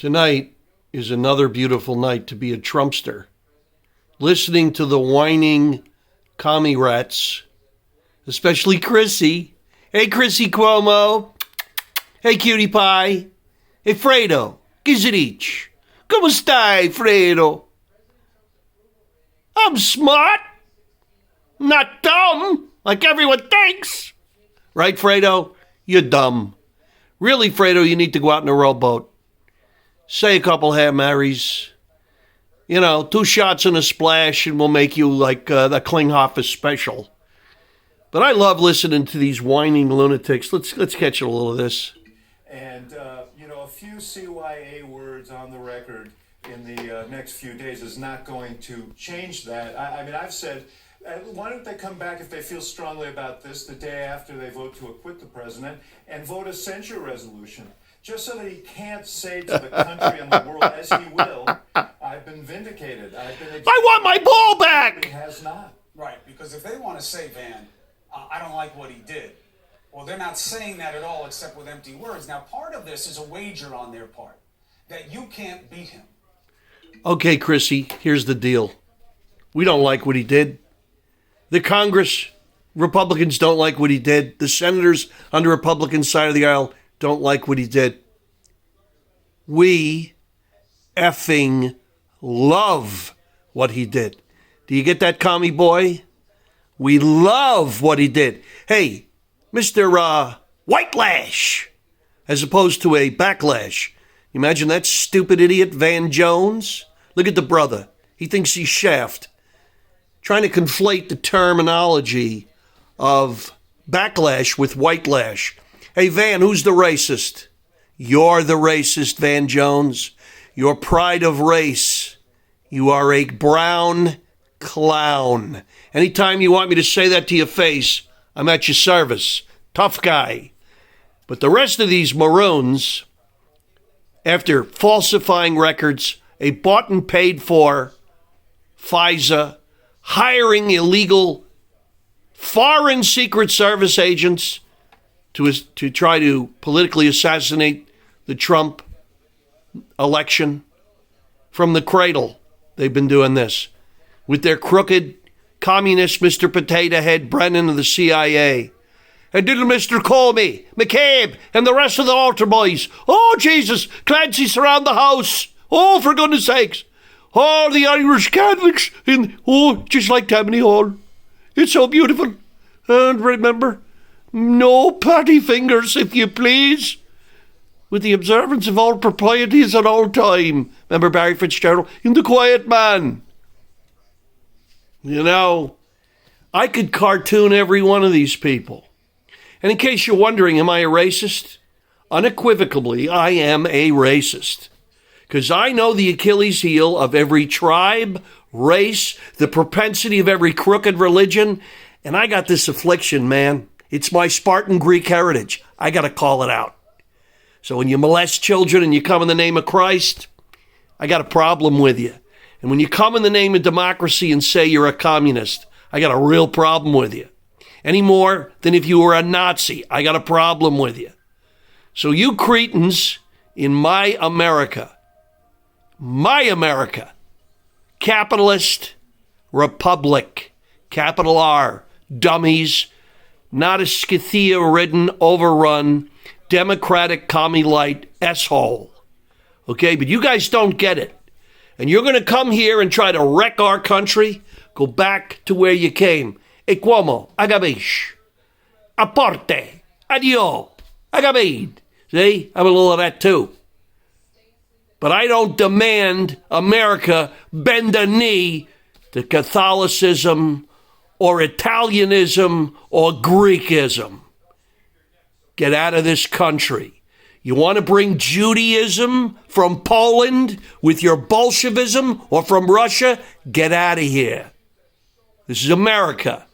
Tonight is another beautiful night to be a Trumpster. Listening to the whining commie rats, especially Chrissy. Hey, Chrissy Cuomo. Hey, Cutie Pie. Hey, Fredo. Gizzarich. Como stai, Fredo? I'm smart. Not dumb, like everyone thinks. Right, Fredo? You're dumb. Really, Fredo, you need to go out in a rowboat. Say a couple Hail Marys. 2 shots and a splash, and we'll make you like the Klinghoffer special. But I love listening to these whining lunatics. Let's catch a little of this. And, a few CYA words on the record in the next few days is not going to change that. I've said, why don't they come back if they feel strongly about this the day after they vote to acquit the president and vote a censure resolution? Just so that he can't say to the country and the world, as he will, I've been vindicated. I want my ball back! He has not. Right, because if they want to say, Van, I don't like what he did, well, they're not saying that at all except with empty words. Now, part of this is a wager on their part, that you can't beat him. Okay, Chrissy, here's the deal. We don't like what he did. The Congress, Republicans don't like what he did. The senators on the Republican side of the aisle don't like what he did. We effing love what he did. Do you get that, commie boy? We love what he did. Hey, Mr. White Lash, as opposed to a backlash. Imagine that stupid idiot Van Jones. Look at the brother. He thinks he's Shaft. Trying to conflate the terminology of backlash with white lash. Hey, Van, who's the racist? You're the racist, Van Jones. Your pride of race. You are a brown clown. Anytime you want me to say that to your face, I'm at your service. Tough guy. But the rest of these maroons, after falsifying records, a bought and paid for FISA, hiring illegal foreign Secret Service agents to try to politically assassinate the Trump election. From the cradle, they've been doing this. With their crooked communist Mr. Potato Head Brennan of the CIA. And little Mr. Comey, McCabe, and the rest of the altar boys. Oh, Jesus, Clancy surround the house. Oh, for goodness sakes. Oh, the Irish Catholics. Just like Tammany Hall. It's so beautiful. And remember, no patty fingers, if you please. With the observance of all proprieties at all time. Remember Barry Fitzgerald? In The Quiet Man. I could cartoon every one of these people. And in case you're wondering, am I a racist? Unequivocally, I am a racist. Because I know the Achilles heel of every tribe, race, the propensity of every crooked religion. And I got this affliction, man. It's my Spartan Greek heritage. I got to call it out. So when you molest children and you come in the name of Christ, I got a problem with you. And when you come in the name of democracy and say you're a communist, I got a real problem with you. Any more than if you were a Nazi, I got a problem with you. So you cretins in my America, capitalist republic, capital R, dummies, not a Scythia-ridden, overrun, Democratic commie light S-hole. Okay, but you guys don't get it. And you're going to come here and try to wreck our country? Go back to where you came. E Cuomo, agabish. Aparte. Adio. Agabid. See, I'm a little of that too. But I don't demand America bend a knee to Catholicism or Italianism or Greekism. Get out of this country. You want to bring Judaism from Poland with your Bolshevism or from Russia? Get out of here. This is America.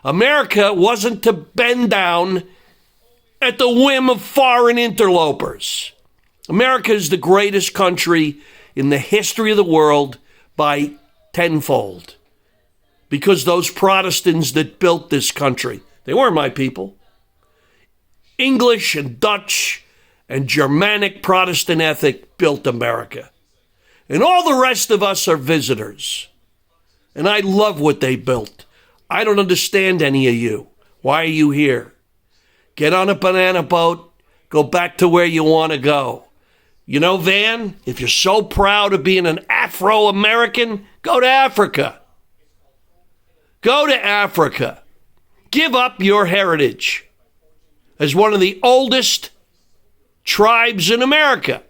America wasn't to bend down at the whim of foreign interlopers. America is the greatest country in the history of the world by tenfold. Because those Protestants that built this country, they weren't my people. English and Dutch and Germanic Protestant ethic built America. And all the rest of us are visitors. And I love what they built. I don't understand any of you. Why are you here? Get on a banana boat. Go back to where you want to go. You know, Van, if you're so proud of being an Afro-American, go to Africa. Go to Africa. Give up your heritage as one of the oldest tribes in America.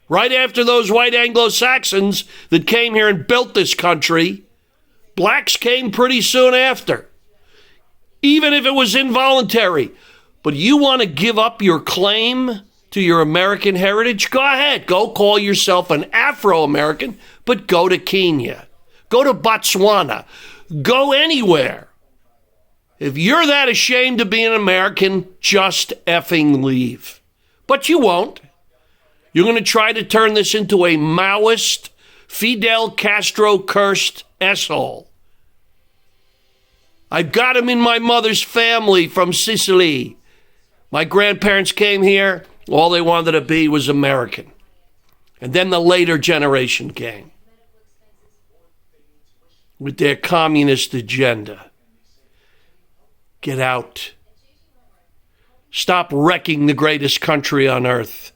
Right after those white Anglo-Saxons that came here and built this country, blacks came pretty soon after, even if it was involuntary. But you want to give up your claim to your American heritage? Go ahead. Go call yourself an Afro-American, but go to Kenya. Go to Botswana. Go anywhere. If you're that ashamed of being an American, just effing leave. But you won't. You're going to try to turn this into a Maoist, Fidel Castro-cursed asshole. I've got him in my mother's family from Sicily. My grandparents came here. All they wanted to be was American. And then the later generation came with their communist agenda. Get out. Stop wrecking the greatest country on earth.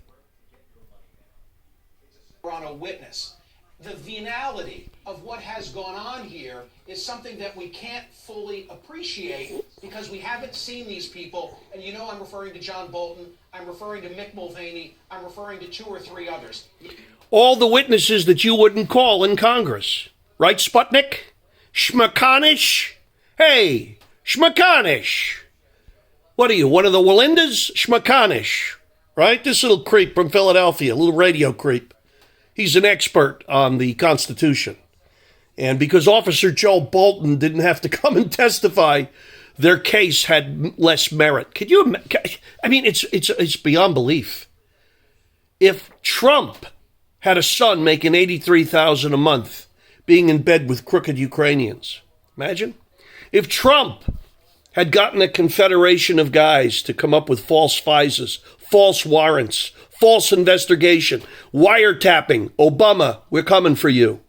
We're on a witness. The venality of what has gone on here is something that we can't fully appreciate because we haven't seen these people. And you know, I'm referring to John Bolton, I'm referring to Mick Mulvaney, I'm referring to 2 or 3 others. All the witnesses that you wouldn't call in Congress. Right, Sputnik? Schmakanish? Hey, Schmakanish. What are you, one of the Walindas? Schmakanish. Right? This little creep from Philadelphia, little radio creep. He's an expert on the Constitution. And because Officer Joe Bolton didn't have to come and testify, their case had less merit. Could you imagine? I mean, it's beyond belief. If Trump had a son making $83,000 a month, being in bed with crooked Ukrainians, imagine? If Trump had gotten a confederation of guys to come up with false FISAs, false warrants, false investigation, wiretapping, Obama, we're coming for you.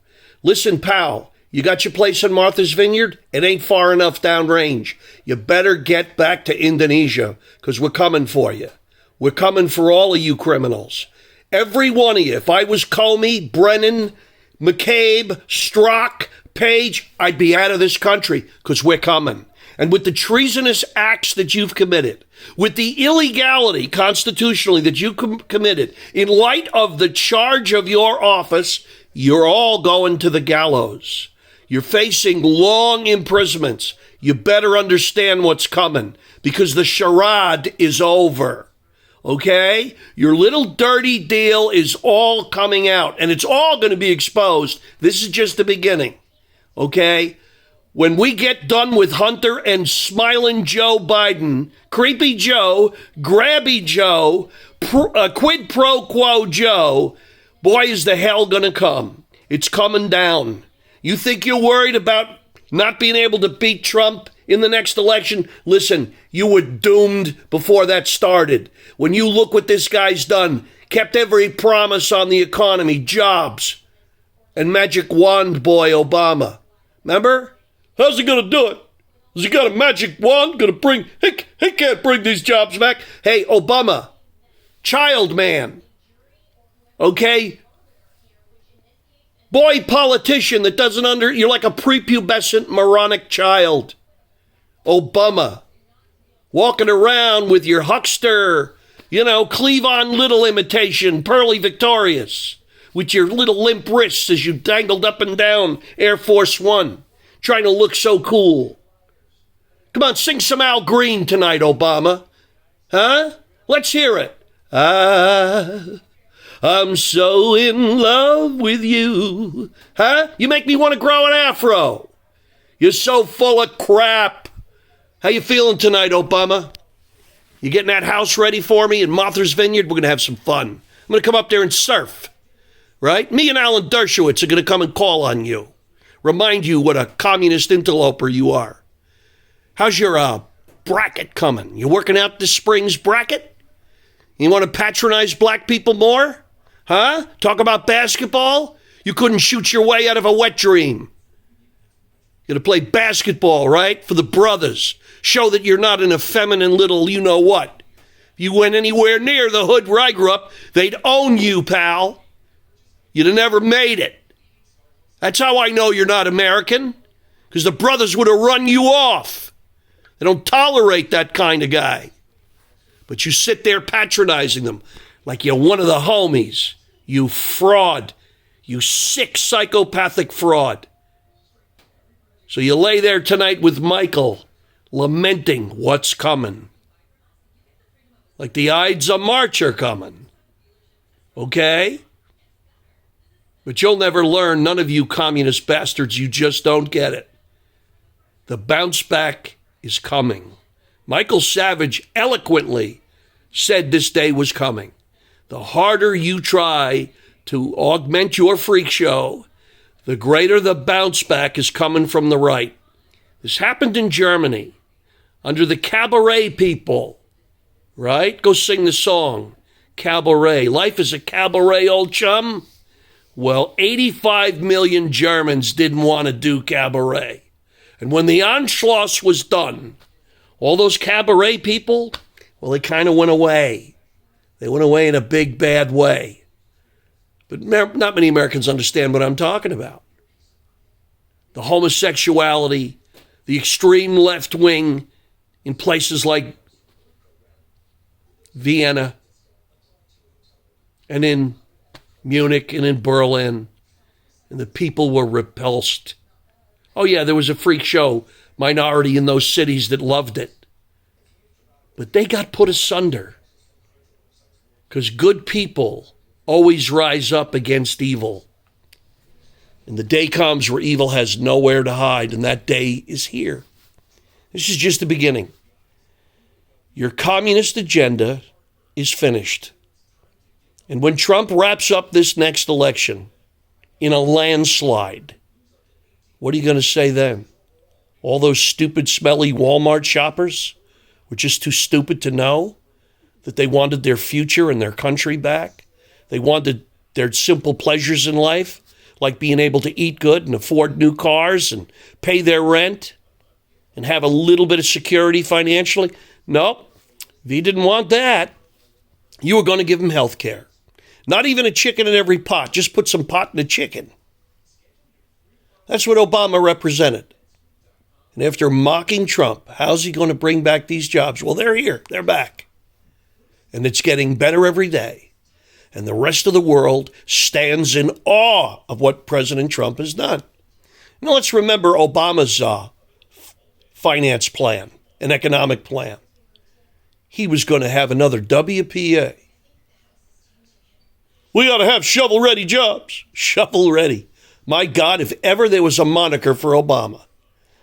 Listen, pal, you got your place in Martha's Vineyard? It ain't far enough downrange. You better get back to Indonesia, because we're coming for you. We're coming for all of you criminals. Every one of you. If I was Comey, Brennan, McCabe, Strzok, Page, I'd be out of this country, because we're coming. And with the treasonous acts that you've committed, with the illegality constitutionally that you committed, in light of the charge of your office, you're all going to the gallows. You're facing long imprisonments. You better understand what's coming, because the charade is over. Okay? Your little dirty deal is all coming out, and it's all going to be exposed. This is just the beginning. Okay? When we get done with Hunter and smiling Joe Biden, creepy Joe, grabby Joe, quid pro quo Joe, boy, is the hell going to come. It's coming down. You think you're worried about not being able to beat Trump in the next election? Listen, you were doomed before that started. When you look what this guy's done, kept every promise on the economy, jobs, and magic wand boy Obama. Remember? How's he going to do it? Has he got a magic wand? Going to bring, he can't bring these jobs back. Hey, Obama, child man, okay? Boy politician that doesn't you're like a prepubescent moronic child. Obama, walking around with your huckster, Cleavon Little imitation, Pearly Victorious, with your little limp wrists as you dangled up and down Air Force One. Trying to look so cool. Come on, sing some Al Green tonight, Obama. Huh? Let's hear it. I'm so in love with you. Huh? You make me want to grow an afro. You're so full of crap. How you feeling tonight, Obama? You getting that house ready for me in Martha's Vineyard? We're going to have some fun. I'm going to come up there and surf. Right? Me and Alan Dershowitz are going to come and call on you. Remind you what a communist interloper you are. How's your bracket coming? You working out this spring's bracket? You want to patronize black people more? Huh? Talk about basketball? You couldn't shoot your way out of a wet dream. You're going to play basketball, right? For the brothers. Show that you're not an effeminate little you-know-what. If you went anywhere near the hood where I grew up, they'd own you, pal. You'd have never made it. That's how I know you're not American. Because the brothers would have run you off. They don't tolerate that kind of guy. But you sit there patronizing them like you're one of the homies. You fraud. You sick psychopathic fraud. So you lay there tonight with Michael, lamenting what's coming. Like the Ides of March are coming. Okay? But you'll never learn, none of you communist bastards, you just don't get it. The bounce back is coming. Michael Savage eloquently said this day was coming. The harder you try to augment your freak show, the greater the bounce back is coming from the right. This happened in Germany under the cabaret people, right? Go sing the song, Cabaret. Life is a cabaret, old chum. Well, 85 million Germans didn't want to do cabaret. And when the Anschluss was done, all those cabaret people, well, they kind of went away. They went away in a big, bad way. But not many Americans understand what I'm talking about. The homosexuality, the extreme left wing in places like Vienna and in Munich and in Berlin, and the people were repulsed. Oh yeah, there was a freak show minority in those cities that loved it. But they got put asunder because good people always rise up against evil. And the day comes where evil has nowhere to hide, and that day is here. This is just the beginning. Your communist agenda is finished. And when Trump wraps up this next election in a landslide, what are you going to say then? All those stupid, smelly Walmart shoppers were just too stupid to know that they wanted their future and their country back? They wanted their simple pleasures in life, like being able to eat good and afford new cars and pay their rent and have a little bit of security financially? Nope, if he didn't want that, you were going to give him health care. Not even a chicken in every pot. Just put some pot in a chicken. That's what Obama represented. And after mocking Trump, how's he going to bring back these jobs? Well, they're here. They're back. And it's getting better every day. And the rest of the world stands in awe of what President Trump has done. Now, let's remember Obama's finance plan, an economic plan. He was going to have another WPA. We ought to have shovel-ready jobs. Shovel-ready. My God, if ever there was a moniker for Obama,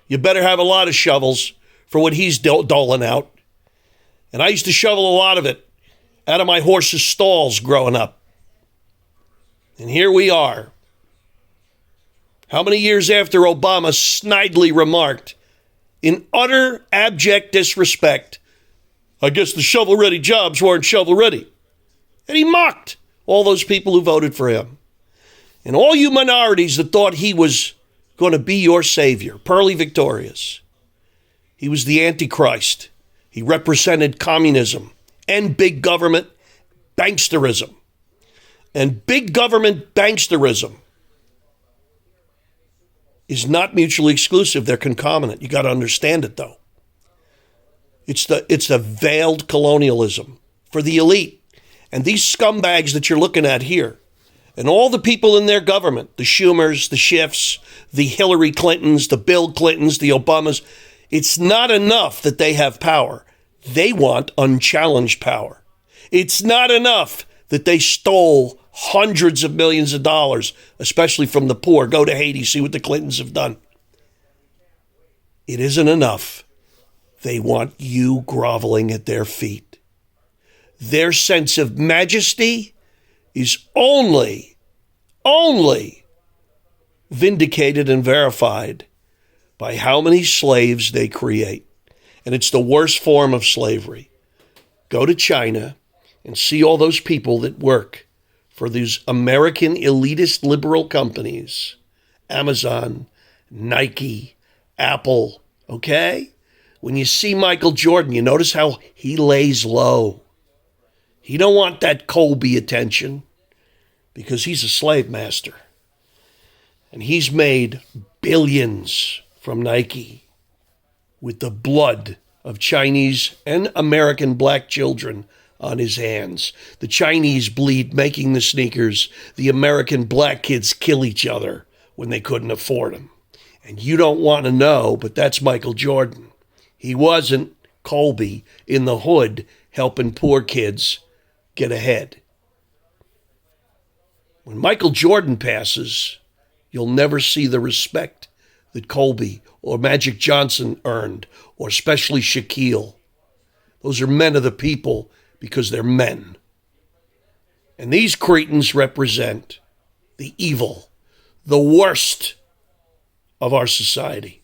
you better have a lot of shovels for what he's doling out. And I used to shovel a lot of it out of my horse's stalls growing up. And here we are. How many years after Obama snidely remarked, in utter abject disrespect, I guess the shovel-ready jobs weren't shovel-ready. And he mocked all those people who voted for him. And all you minorities that thought he was going to be your savior, pearly victorious. He was the Antichrist. He represented communism and big government banksterism. And big government banksterism is not mutually exclusive. They're concomitant. You got to understand it, though. It's the veiled colonialism for the elite. And these scumbags that you're looking at here, and all the people in their government, the Schumers, the Schiffs, the Hillary Clintons, the Bill Clintons, the Obamas, it's not enough that they have power. They want unchallenged power. It's not enough that they stole hundreds of millions of dollars, especially from the poor. Go to Haiti, see what the Clintons have done. It isn't enough. They want you groveling at their feet. Their sense of majesty is only vindicated and verified by how many slaves they create. And it's the worst form of slavery. Go to China and see all those people that work for these American elitist liberal companies, Amazon, Nike, Apple, okay? When you see Michael Jordan, you notice how he lays low. He don't want that Kobe attention because he's a slave master. And he's made billions from Nike with the blood of Chinese and American black children on his hands. The Chinese bleed making the sneakers. The American black kids kill each other when they couldn't afford them. And you don't want to know, but that's Michael Jordan. He wasn't Colby in the hood helping poor kids get ahead. When Michael Jordan passes, you'll never see the respect that Colby or Magic Johnson earned, or especially Shaquille. Those are men of the people because they're men. And these cretins represent the evil, the worst of our society.